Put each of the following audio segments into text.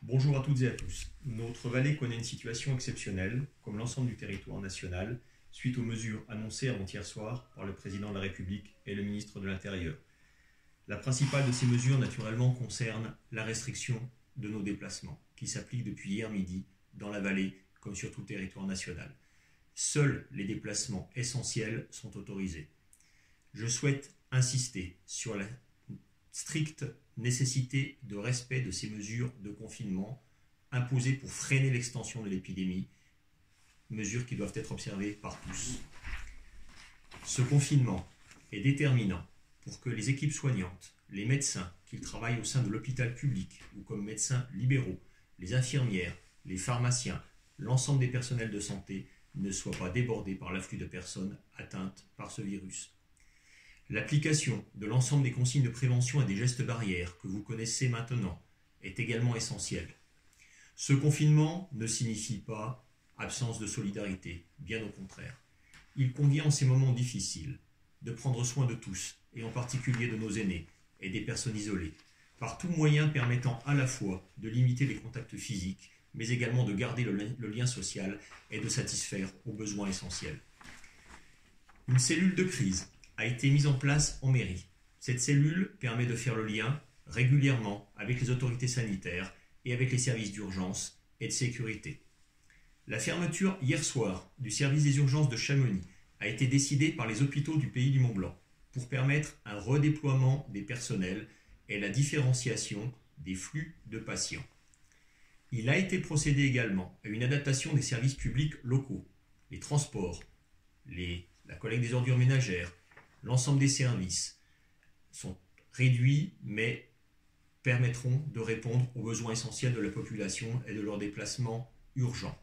Bonjour à toutes et à tous. Notre vallée connaît une situation exceptionnelle, comme l'ensemble du territoire national, suite aux mesures annoncées avant-hier soir par le président de la République et le ministre de l'Intérieur. La principale de ces mesures, naturellement, concerne la restriction de nos déplacements, qui s'applique depuis hier midi dans la vallée comme sur tout le territoire national. Seuls les déplacements essentiels sont autorisés. Je souhaite insister sur la stricte nécessité de respect de ces mesures de confinement imposées pour freiner l'extension de l'épidémie, mesures qui doivent être observées par tous. Ce confinement est déterminant pour que les équipes soignantes, les médecins qui travaillent au sein de l'hôpital public ou comme médecins libéraux, les infirmières, les pharmaciens, l'ensemble des personnels de santé ne soient pas débordés par l'afflux de personnes atteintes par ce virus. L'application de l'ensemble des consignes de prévention et des gestes barrières que vous connaissez maintenant est également essentielle. Ce confinement ne signifie pas absence de solidarité, bien au contraire. Il convient en ces moments difficiles de prendre soin de tous, et en particulier de nos aînés et des personnes isolées, par tout moyen permettant à la fois de limiter les contacts physiques, mais également de garder le lien social et de satisfaire aux besoins essentiels. Une cellule de crise a été mise en place en mairie. Cette cellule permet de faire le lien régulièrement avec les autorités sanitaires et avec les services d'urgence et de sécurité. La fermeture hier soir du service des urgences de Chamonix a été décidée par les hôpitaux du pays du Mont-Blanc pour permettre un redéploiement des personnels et la différenciation des flux de patients. Il a été procédé également à une adaptation des services publics locaux, les transports, la collecte des ordures ménagères, l'ensemble des services sont réduits mais permettront de répondre aux besoins essentiels de la population et de leurs déplacements urgents.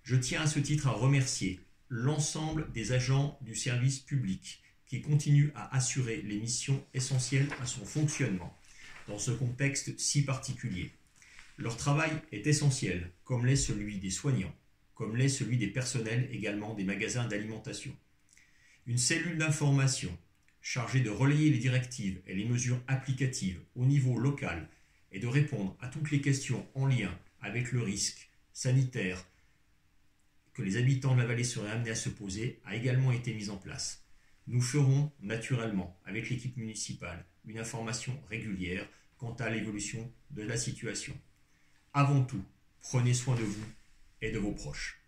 Je tiens à ce titre à remercier l'ensemble des agents du service public qui continuent à assurer les missions essentielles à son fonctionnement dans ce contexte si particulier. Leur travail est essentiel, comme l'est celui des soignants, comme l'est celui des personnels également des magasins d'alimentation. Une cellule d'information chargée de relayer les directives et les mesures applicatives au niveau local et de répondre à toutes les questions en lien avec le risque sanitaire que les habitants de la vallée seraient amenés à se poser a également été mise en place. Nous ferons naturellement, avec l'équipe municipale, une information régulière quant à l'évolution de la situation. Avant tout, prenez soin de vous et de vos proches.